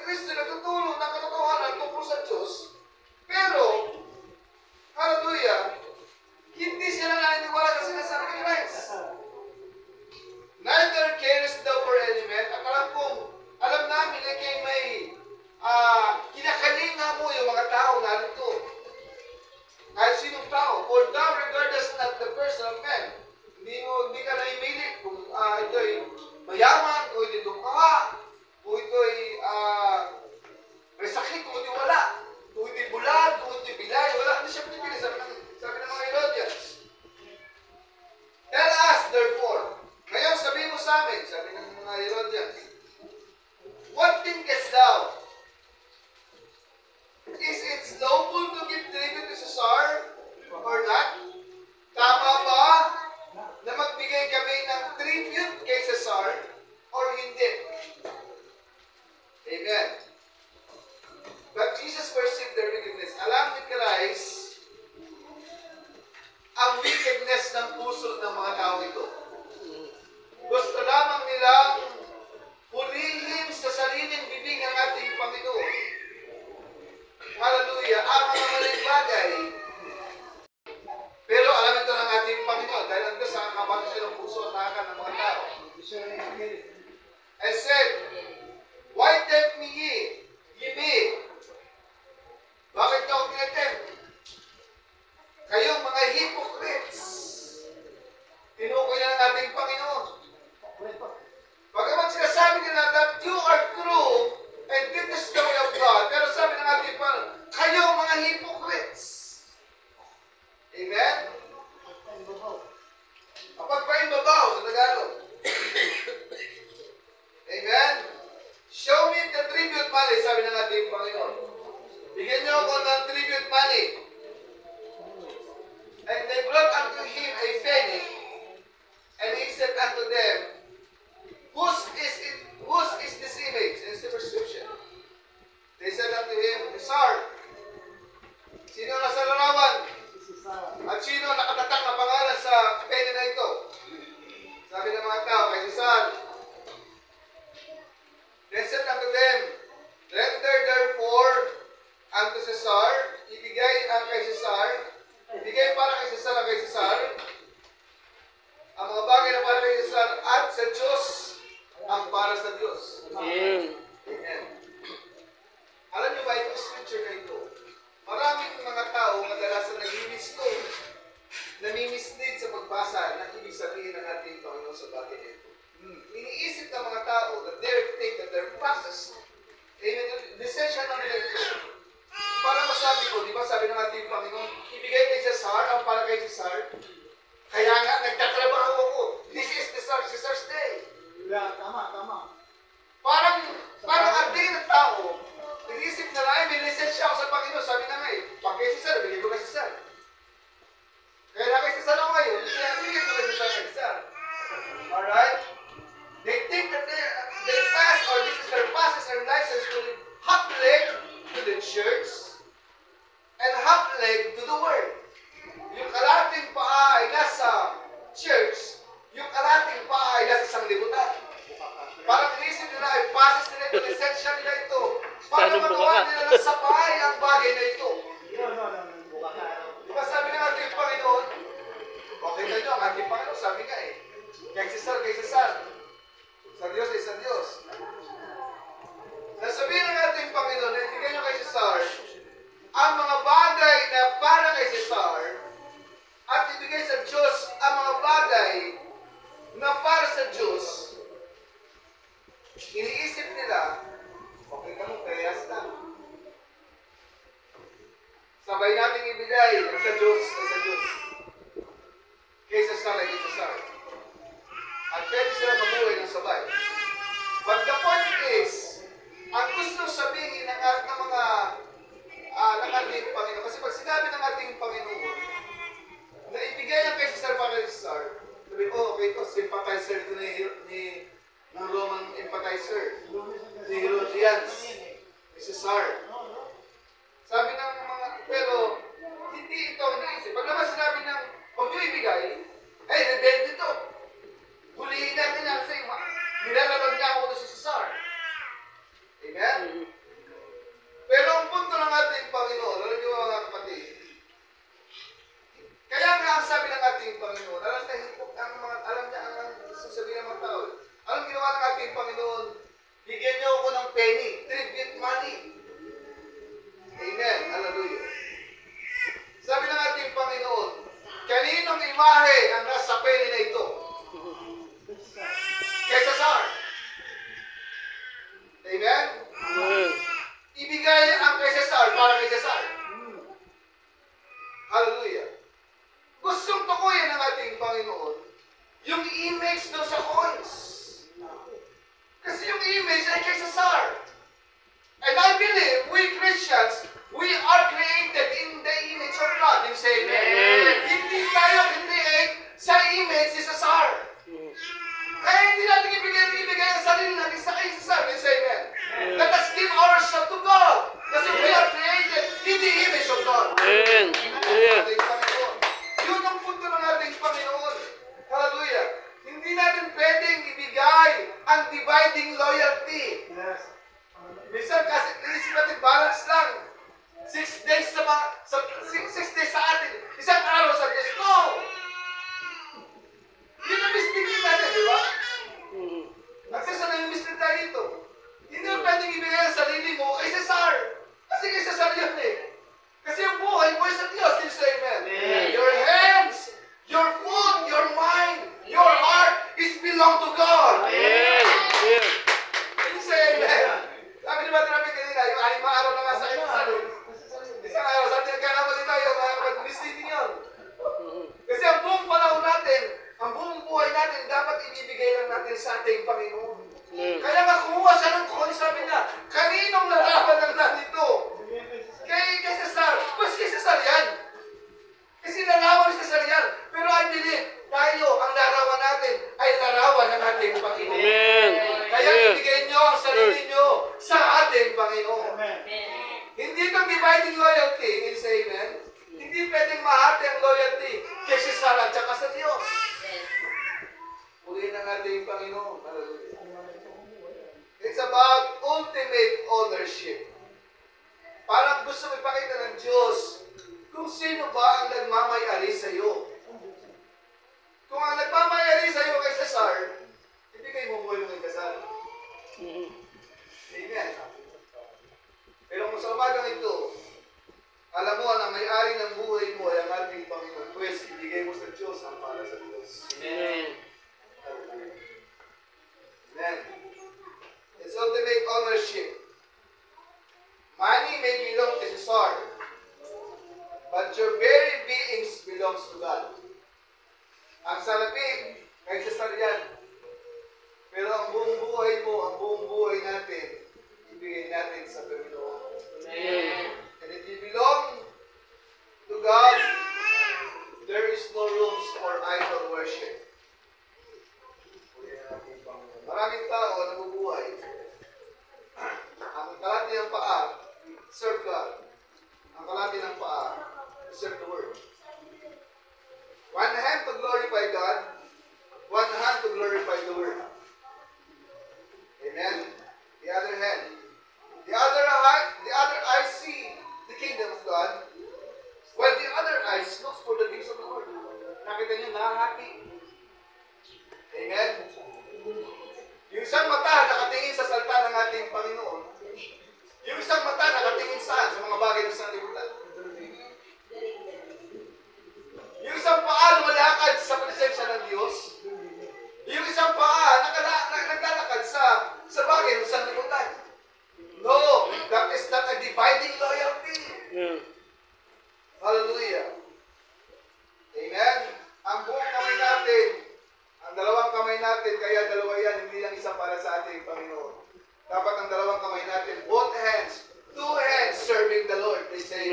Kristo nagtutulong ng katotohanan tungkol sa Diyos, pero, hallelujah, hindi sila naniniwala sa sinasabi ni Christ. Neither carest thou for any man. At alam namin na kayo may kinakalinga mo yung mga tao narito. Kahit sinong tao. For thou regardest not the person of man. Hindi ka naimili kung ito'y mayaman, kung ito'y dukha, kung ito'y may sakit, kung ito'y wala, kung ito'y bulag, kung ito'y bilay, wala. Hindi siya pinipili. Sabi ng mga Herodians. Tell us, therefore, ngayon sabihin mo sa amin, sabi ng mga Herodians, what thinkest thou? Is it lawful to give tribute to Caesar or not? Tama ba na magbigay kami ng tribute kay Caesar or hindi? Amen. But Jesus perceived their wickedness. Alam ni Christ ang wickedness ng puso ng mga tao ito. Gusto lamang nilang pulihin sa sariling bibig ng ating Panginoon. Hallelujah. Ang mga maling bagay. Pero alam ito ng ating Panginoon dahil ang Diyos ang kabalo siya ng puso at nakakan ng mga tao. I said, why tempt me ye me? Bakit niyo ako tinatempt? Kayong mga hypocrites. Tinukoy na ng ating Panginoon. Bagamat sinasabi nila that you are true and this is the way of God, pero sabi ng ating Panginoon, kayong mga hypocrites. Amen? Pagpaimbabaw sa Tagalog. Amen? Show me the tribute money, sabi ng ating Panginoon. Bigyan niyo ako ng tribute money. And they brought unto him a penny, and he said unto them, whose is this image? And it's the prescription. They said unto him, Caesar. Sino nasa larawan? At sino nakatatang na pangalan sa penny na ito? Sabi ng mga tao, kay Caesar. They said unto them, render therefore unto Caesar, ibigay ang kay Caesar, ibigay para kay Caesar ang kay Caesar, ang mga bagay na para kay Caesar, at sa Diyos ang para sa Diyos. Amen. Amen. Alam niyo ba itong scripture na ito? Maraming mga tao kadalasan nami-mislead sa pagbasa ng ibig sabihin ng ating Panginoon sa bagay nito. Iniisip ng mga tao that they think that their process, lisensya na nila ito. Para masabi ko, di ba sabi ng ating Panginoon, ibigay kay Caesar ang para kay Caesar. Kaya nga, nagtatrabaho ako. This is the Caesar's day. Yeah, tama. Parang ang tingin ng tao, nag-isip na lang, may lisensya ako sa Panginoon. Sabi na nga pag kay Caesar, bigay ko kay Caesar. Kaya na kay Caesar ako ngayon, bigay ko kay Caesar. Alright? They think that they pass, or this is their passes and license to live half leg to the church and half leg to the world. Yung kalating paa ay nasa church, yung kalating paa ay nasa sanglibutan. Parang inisip nila ay passes nila ito, lisensya nila ito. Para magawa nila ng sabay ang bagay na ito. Diba sabi ng ating Panginoon, okay na nyo, ang ating Panginoon, sabi nga kay Caesar. Sa Diyos ay sa Diyos. Nasabihin ng ating Panginoon, na ibigay nyo kay Caesar, ang mga bagay na para kay Caesar, at ibigay sa Diyos ang mga bagay na para sa Diyos. Iniisip nila, okay ka mo, kayas na. Sabay natin ibigay sa Diyos, kay Caesar ay kay Caesar. At pwede sila mabuhay ng sabay. But the point is, ang gusto sabihin ng mga ng ating Panginoon, kasi pag sinabi ng ating Panginoon na ibigay ang kay Caesar para kay Caesar, sabi, okay ito, sympathizer ito ng Roman empathizer, ni Herodians, ni Caesar. Sabi ng mga, pero hindi ito iniisip. Pag naman sinabi ng, huwag nyo ibigay, ay, rebelde ito. Hulihin natin ang sa'yo. Nilalabag niya ako si Caesar. Amen? ating Panginoon, bigyan niyo ako ng penny, tribute money. Amen. Hallelujah. Sabi ng ating Panginoon, kaninong imahe ang nasa penny na ito? Kay Cesar. Amen? Ibigay ang kay Cesar para kay Cesar. Hallelujah. Gustong tukuyin ng ating Panginoon yung image doon sa coins. Kasi yung image ay kay Cesar. And I believe we Christians, we are created in the image of God. You say amen. Hindi tayo create sa image si Cesar. Kaya hindi natin ibigay ang sarili natin sa kay Cesar. You say amen. Let us give ourselves to God. Kasi we are created in the image of God. Amen. Yun ang punto ng ating Panginoon. Hallelujah. Hindi natin pwedeng ibigay ang dividing loyalty. Yes. Minsan kasi naisip natin balance lang. 6 days sa 6 days sa atin. Isang araw sa Diyos. No! Yun ang mistake natin, di ba? Nagsasana yung mistake tayo dito. Hindi mo pwedeng ibigay ang sarili mo kay Cesar. Kasi kay Cesar yun eh. Kasi yung buhay mo ay sa Diyos. Can you say amen? Your hands, your food, your mind, your heart is belong to God. Amen. Can you say amen? Sabi ni Brother Rafi kanina, yung 5 araw na nga sa akin sa isang araw, sabi niya, kaya naman tayo, misleading yun. Kasi ang buong panahon natin, ang buong buhay natin, dapat ibibigay lang natin sa ating Panginoon. Kaya nga kumuha siya ng coin, sabi niya, kaninong larawan ng nandito? Kay Cesar. Mas kay Cesar yan. Kasi larawan ni Cesar yan. Pero I believe, tayo, ang larawan natin, ay larawan ng ating Panginoon. Amen. Kaya ibigay niyo ang sarili niyo sa ating Panginoon. Hindi ito dividing loyalty. Can you say amen? Hindi pwedeng mahati ang loyalty kay Cesar at saka sa Diyos. Purihin ang ating Panginoon. Hallelujah. It's about ultimate ownership. Parang gusto mo ipakita ng Diyos kung sino ba ang nagmamayari sa iyo. Kung ang nagmamayari sa iyo kay Cesar, ibigay mo buhay mo kay Cesar. Amen. Pero kung sa umagang ito, alam mo na may-ari ng buhay mo ay ang ating Panginoon, pues ibigay mo sa Diyos ang para sa Diyos. Amen. Amen. It's ultimate ownership. Money may belong to Cesar, but your very beings belongs to God. Ang salapi, kay Cesar yan. Pero ang buong buhay mo, ang buong buhay natin, ibigay natin sa Panginoon. Amen. And if you belong to God, there is no rooms for idol worship. Maraming tao nabubuhay. Ang kalahati ng paa, serve God. Ang kalahati ng paa, serve the Word. One hand to glorify God, one hand to glorify the Word. Amen? The other hand. The other eye see the kingdom of God, while the other eyes looks for the things of the Lord. Nakita niyo, nahahati. Amen? Yung isang mata nakatingin sa salita ng ating Panginoon. Yung isang mata nakatingin saan? Sa mga bagay ng sanlibutan. Yung isang paa lumalakad sa presensya ng Diyos. Yung isang paa naglalakad sa bagay ng sanlibutan. No, that is not a dividing loyalty. Hallelujah. Amen. Ang buong kamay natin, ang dalawang kamay natin, kaya dalawa yan, hindi lang isa para sa ating Panginoon. Dapat ang dalawang kamay natin, both hands, 2 hands serving the Lord. They say,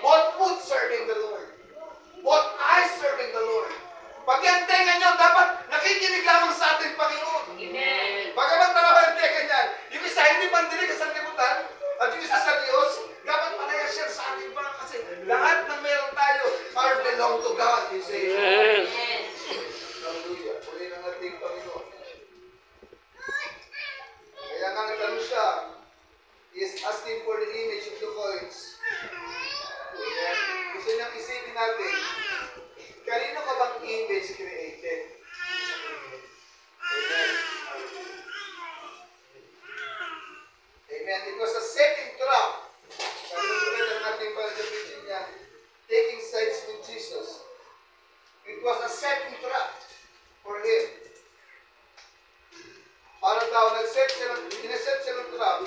both foot serving the Lord. Both eyes serving the Lord. Pati ang tenga nyo, dapat nakikinig lamang sa ating Panginoon. Bagamat dalawa ang tenga niyan, yung isa hindi pandinig sa sanlibutan, at yung isa sa Diyos, dapat malaya siya sa ating Panginoon. Kasi lahat ng meron tayo are belong to God. You say, hallelujah. Puli ng ating Panginoon. Kaya nga nagtanong siya, And it was a setting trap. Sabi ng propeta ng ating preaching niya, taking sides with Jesus. It was a setting trap for him. Parang daw, sineset siya ng trap,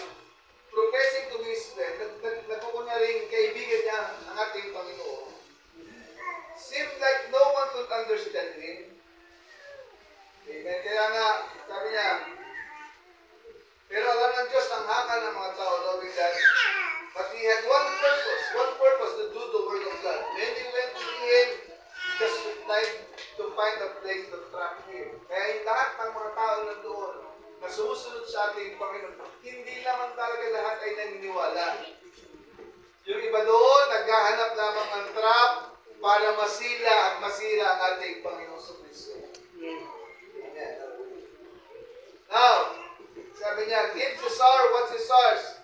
professing to be his friend, nagkukunyaring kaibigan niya ang ating Panginoon. Seemed like no one could understand him. Amen. Kaya nga, sabi niya, pero alam ng Diyos ang hakal ng mga tao, knowing that, but he had one purpose to do the work of God. Many went to him just to find a place to trap him. Kaya yung lahat ng mga tao nandoon na sumusunod sa ating Panginoon, hindi naman talaga lahat ay naniniwala. Yung iba doon, naghahanap lamang ng trap para masila at masira ang ating Panginoon sa Kristo. Amen. Now, sabi niya, give Cesar what's Cesar's.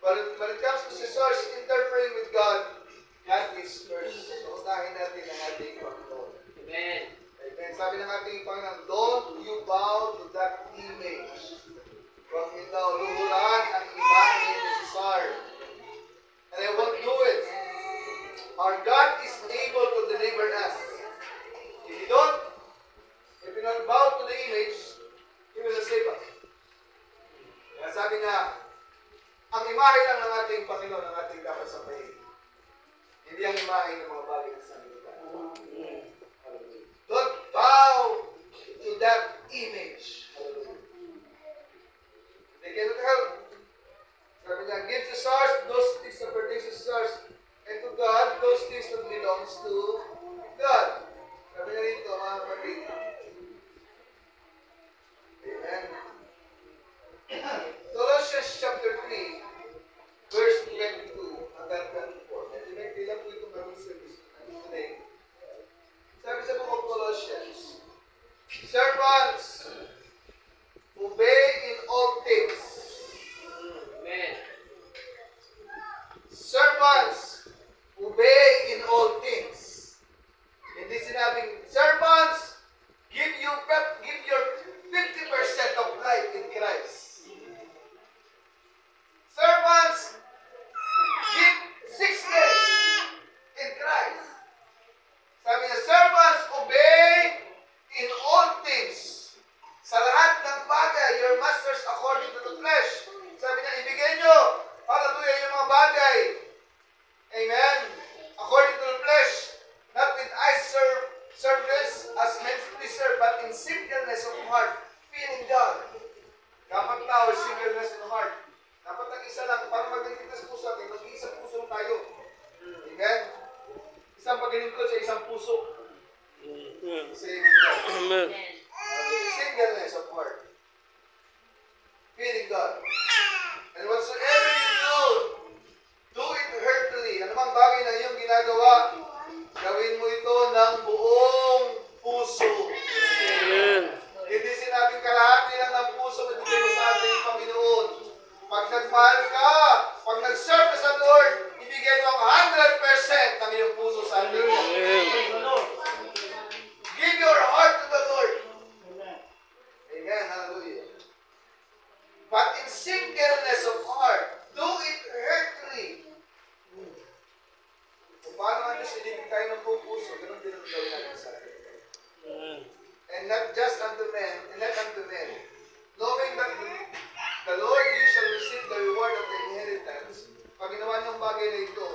But when it comes to Cesar's interfering with God, God is first. So, unahin natin ang ating Panginoon. Amen. Amen. Sabi ng ating Panginoon, don't you bow to that image. Huwag nito luhuran ang imahe ni Cesar. And I won't do it. Our God is able to deliver us. If you don't bow to the image, He will save us. Kaya sabi nga, ang imahe lang ng ating Panginoon ang ating dapat sabayin. Hindi ang imahe ng mga bagay na sa liputan. Don't bow to that image. They cannot help. Sabi niya, give to Cesar those things that pertain to Cesar, and to God those things that belongs to God. Sabi niya dito, mga kapatid. Amen. Colossians chapter 3, verse 22 hanggang 24. Medyo may bilang po itong aming service today. Sabi sa book of Colossians, servants, obey in all things. Amen. Servants, obey in all things. Hindi sinabing, servants, give your 50% of life in Christ. Servants, give 60 in Christ. Sabi niya, servants, obey in all things. Sa lahat ng bagay, your masters according to the flesh. Sabi niya, ibigay nyo, hallelujah, yung mga bagay. Amen. According to the flesh, not with eye service as men's pleasure, but in singleness of heart, fearing God. Dapat tao, singleness of heart. Dapat ang isa lang, para magiging sa puso natin, mag-iisang puso tayo. Amen. Isang paglilingkod sa isang puso. Amen. Singleness of heart. Fearing God. And whatsoever you do it heartily. Ano mang bagay na iyong ginagawa, gawin mo ito ng buong puso. Amen. Hindi sinabing kalahati lang ng puso na bigay mo sa ating Panginoon. Pag nagmahal ka, pag nag-serve ka sa Lord, ibigay mo ang 100% ng iyong puso sa ating Panginoon. Give your heart to the Lord. Amen. Hallelujah. But in singleness of heart, do it heartily. Kung paano ang Diyos ilibig tayo ng buong puso, ganun din ang gawin natin sa atin. And not just unto men, and not unto men, knowing that the Lord you shall receive the reward of the inheritance. Pag ginawa niyong bagay na ito,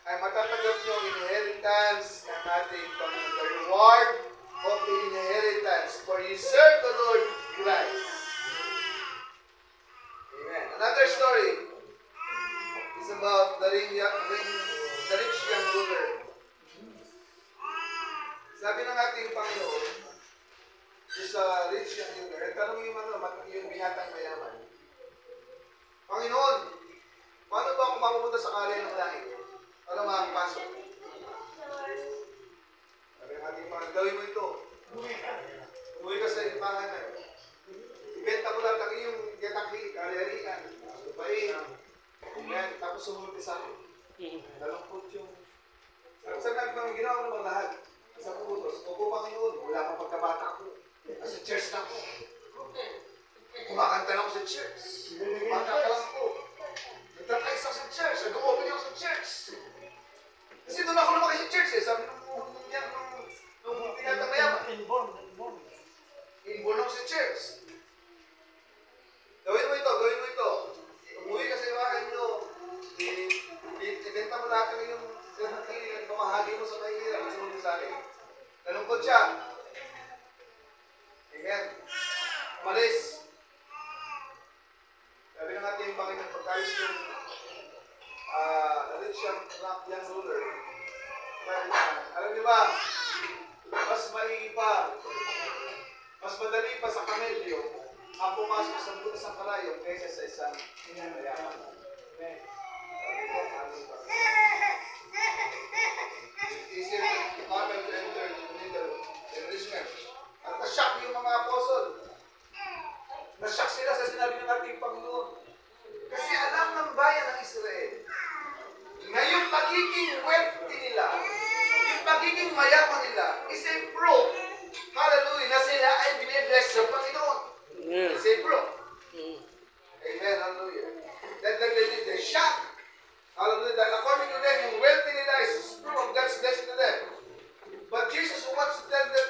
ay matatanggap niyo ang inheritance ng ating Panginoon. The reward of the inheritance, for you serve the Lord Christ. Amen. Another story is about the rich young ruler. Sabi ng ating Panginoon, is a rich young ruler. Tanong yung binatang mayaman. Panginoon, paano ba ako mapupunta sa kalay ng langit? Paano makakapasok? Sabi ng ating Panginoon, gawin mo ito. Umuwi ka sa ipangan na. Ibenta ko lang ang iyong gataki, kari-arian, lupain. Amen. Tapos sumunod ka sa akin. Nalungkot yung... Sabi ng ginawa ko naman lahat. Sa putos, opo Panginoon, wala pang pagkabata ko. Nasa church na ako. Kumakanta lang ako sa church. Kumakanta lang ako. doon ako lumaki sa church eh. Sabi nung tinatamayaman. Inborn. Inborn ako sa church. Gawin mo ito. Umuwi ka sa iwanan nyo. Ibenta mo lahat ng yung pamahagi mo sa mahirap. Sunod mo sa akin. Nalungkot siya. Amen. Umalis. Sabi ng ating Panginoon, pagkayos yung nalit siyang young ruler. Alam niyo ba, mas maigi pa, mas madali pa sa kamelyo ang pumasok sa butas ng karayom kaysa sa isang mayaman. Easier to travel to enter the middle enrichment. At na-shock yung mga apostol. Na-shock sila sa sinabi ng ating Panginoon. Kasi alam ng bayan ng Israel na yung pagiging wealthy nila, yung pagiging mayaman nila, is a proof, hallelujah, na sila ay binibless sa Panginoon. Is a proof. Amen, hallelujah. That they shock. Hallelujah. That according to them, yung wealthy nila is proof of God's blessing to them. But Jesus wants to tell them,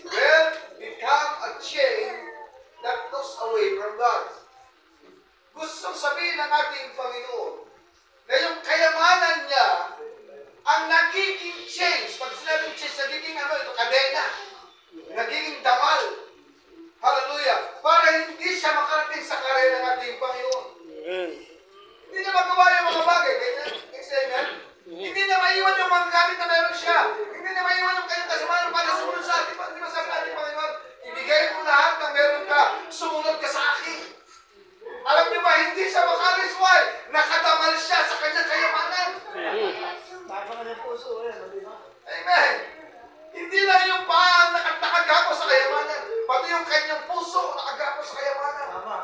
wealth become a chain that goes away from God. Gustong sabihin ng ating Panginoon na yung kayamanan niya ang nagiging change. Pag sinabing change, nagiging kadena. Nagiging damal. Hallelujah. Para hindi siya makarating sa karera ng ating Panginoon. Hindi niya magawa yung mga bagay. Amen? Hindi niya maiwan yung mga gamit na meron siya. Hindi niya maiwan yung kanyang kasamahan para sumunod sa ating Panginoon. Di ba sabi natin, Panginoon, ibigay mo lahat ng meron ka, sumunod ka sa akin. Alam niyo ba, hindi siya makalis. Why? Nakadamal siya sa kanyang kayamanan. Tama na yung puso eh, di ba? Amen. Hindi lang yung paa nakagapo sa kayamanan, pati yung kanyang puso nakagapo sa kayamanan. Tama.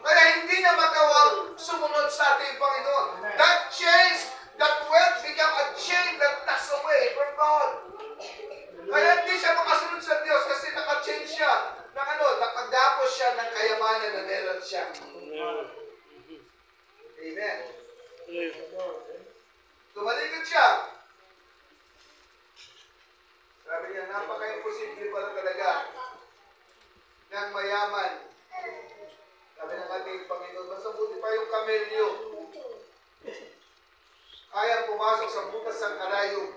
Kaya hindi na magawang sumunod sa ating Panginoon. That change, that wealth become a chain that knocks away from God. Kaya hindi siya makasunod sa Diyos kasi naka-change siya ng nakagapo siya ng kayamanan na meron siya. Amen. Tumalikod siya. Sabi niya, napaka-imposible pala talaga ng mayaman. Sabi ng ating Panginoon, mas mabuti pa yung kamelyo. Kaya pumasok sa butas ng karayom.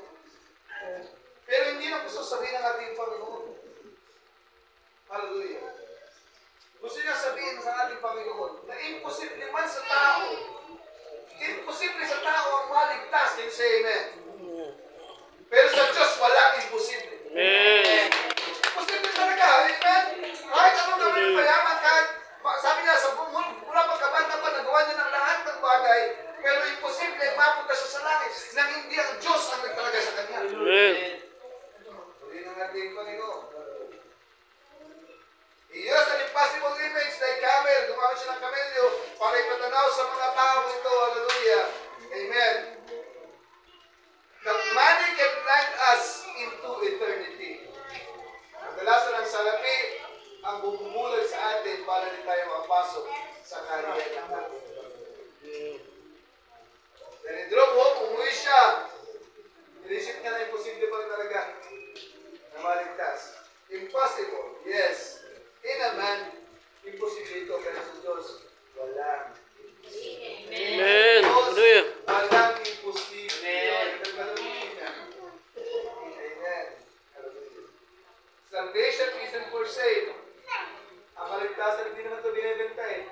Pero hindi na gusto sabihin ng ating Panginoon. Hallelujah. Gusto niya sabihin sa ating Panginoon na imposible man sa tao. Imposible sa tao ang maligtas. Can you say amen? Pero sa Diyos, walang imposible. Amen. Imposible talaga. Amen? Kahit anong gawin ng mayaman, kahit sabi niya, sa mula pagkabanda pa, nagawa niya ng lahat ng bagay, pero imposible mapunta siya sa langit nang hindi ang Diyos ang nagtalaga sa kanya. Amen. Hindi ng ating Panginoon. He used an impossible image like camel. Gumamit siya ng kamelyo para ipatanaw sa mga tao ito. Hallelujah. Amen. That money can blind us into eternity. Kadalasan ang salapi ang bumubulog sa atin para din tayo makapasok sa kaharian. Then he drove home, umuwi siya. Inisip niya na imposible pa rin talaga na maligtas. Impossible, yes. In a man, imposible ito, pero sa Diyos, walang. Amen. Hallelujah. Walang imposible. Amen. Amen. Salvation isn't for sale. Ang kaligtasan, hindi naman ito binibenta eh.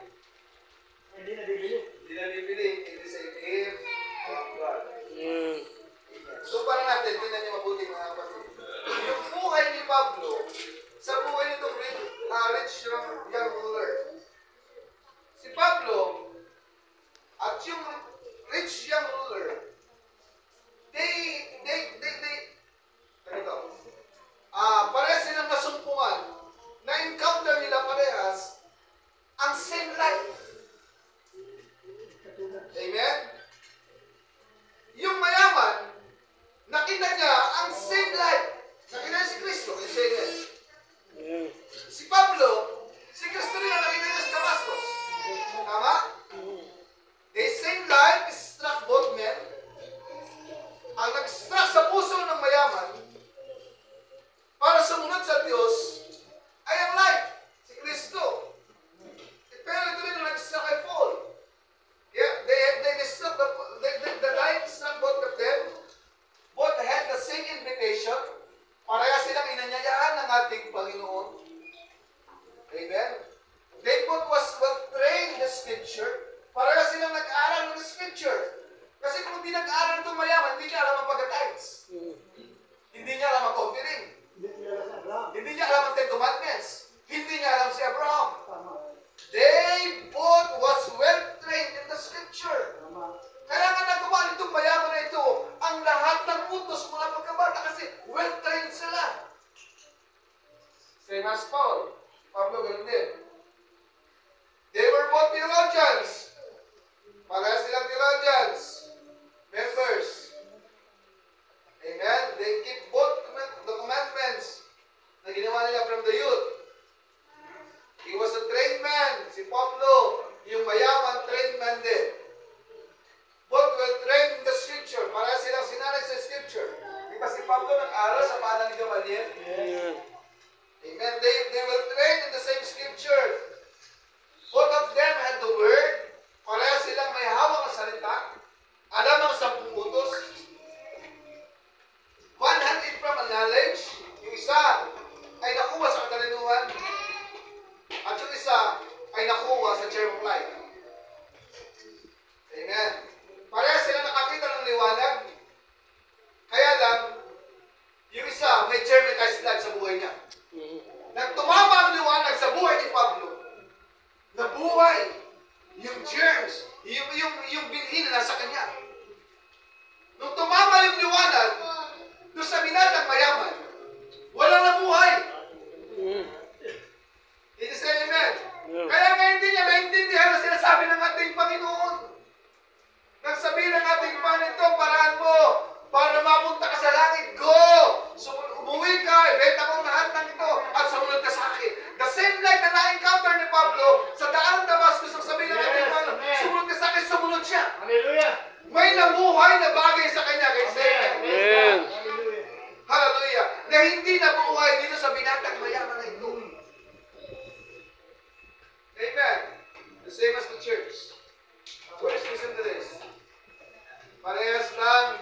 Hindi na bibili. Hindi na bibili. It is a gift from God. Amen. So parang natin, tingnan niyo mabuti mga kapatid. Yung buhay ni Pablo, sa buhay nitong rich young ruler. Si Pablo, at yung rich young ruler, parehas silang nasumpungan, na-encounter nila parehas ang same life. Amen? Yung mayaman, nakita niya ang same life. Nakita niya si Kristo. Amen. Si Pablo, si Kristo rin ang nakita niya sa Damascus. Tama? The same life struck both men. Ang nag-struck theologians. Parehas silang theologians. Members. Amen? They keep both the commandments na ginawa nila from the youth. He was a trained man. Si Pablo, yung mayaman, trained man din. Both were trained in the scripture. Parehas silang sinanay sa scripture. Di ba si Pablo nag-aral sa paanan ni Gamaliel? Amen. Amen. They were trained in the same scripture. Both of them had the word. Parehas silang may hawak na salita. Alam ang 10 utos. One hand is from a knowledge. Yung isa ay nakuha sa katalinuhan. At yung isa ay nakuha sa germ of life. Amen. Parehas silang nakakita ng liwanag. Kaya lang, yung isa may germatized life sa buhay niya. Nang tumama ang liwanag sa buhay ni Pablo, nabuhay yung germs, yung binhi na nasa kanya. Nung tumama yung liwanag, doon sa binatang mayaman, walang nabuhay. Did you say amen? Kaya ngayon din niya maintindihan ang sinasabi ng ating Panginoon. Nagsabi ng ating Panginoon, paraan mo para mapunta ka sa langit. Go! Umuwi ka, ibenta mo lahat ng ito at sumunod ka sa akin. The same light na na-encounter ni Pablo sa daan ng Damascus, ang sabi ng ating Panginoon, sumunod ka sa akin, sumunod siya. Hallelujah. May nabuhay na bagay sa kanya. Kaya say amen. Amen. Hallelujah. Na hindi nabuhay dito sa binatang mayaman na ito. Amen. The same as the church. First, listen to this. Parehas lang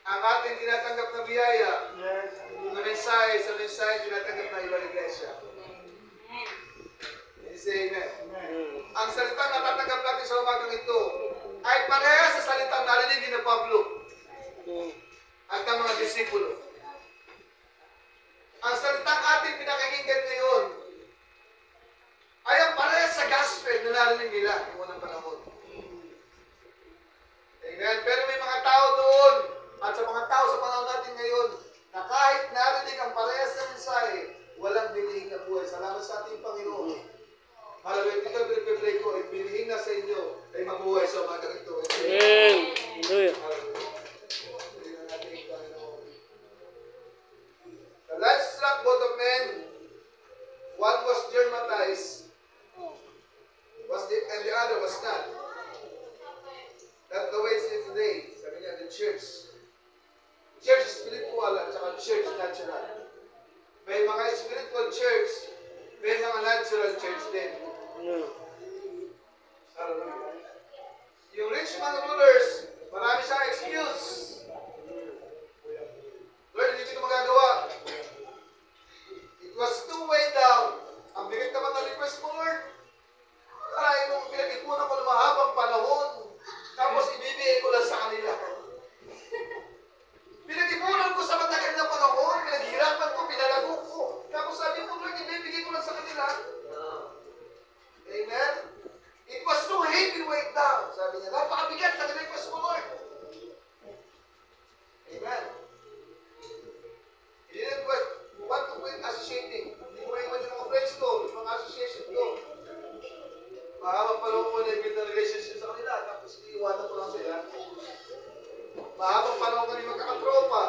ang ating tinatanggap na biyaya Yes. na mensahe sa mensahe tinatanggap na ibang iglesia. Say amen. Ang salitang natatanggap natin sa umagang ito ay parehas sa salitang narinig ni Pablo at ng mga disipulo. Ang salitang ating pinakikinggan ngayon ay ang parehas sa gospel na narinig nila noong unang panahon. Amen. Pero may mga tao doon at sa mga tao sa panahon natin ngayon na kahit narinig ang parehas na mensahe, walang binihing na buhay. Salamat sa ating Panginoon. Hallelujah. Ito pinipipray ko, ay binihing na sa inyo ay mabuhay sa umagang ito. Amen. Hallelujah. The light struck both of men. One was germatized, and the other was not. That's the way it is today. Sabi niya, the church. Church spiritual at saka church natural. May mga spiritual church, may mga natural church din. Hallelujah. Yung rich man rulers, marami siyang excuse. Lord, hindi ko magagawa. It was too way down. Ang bigat naman na request mo, Lord. Ay, nung pinag-ipunan ko ng mahabang panahon, tapos ibibigay ko lang sa kanila. Pinag-ipunan ko sa matagal na panahon, pinaghirapan ko, pinalago ko. Tapos sabi mo, Lord, ibibigay ko lang sa kanila. Amen? It was too heavy weight down. Sabi niya, napakabigat na request mo, Lord. Amen? He didn't want to quit associating. Hindi ko iwan yung mga friends ko, yung mga association ko. Mahabang panahon ko na-build na relationship sa kanila, tapos iiwanan ko lang sila. Mahabang panahon ko na magkakatropa.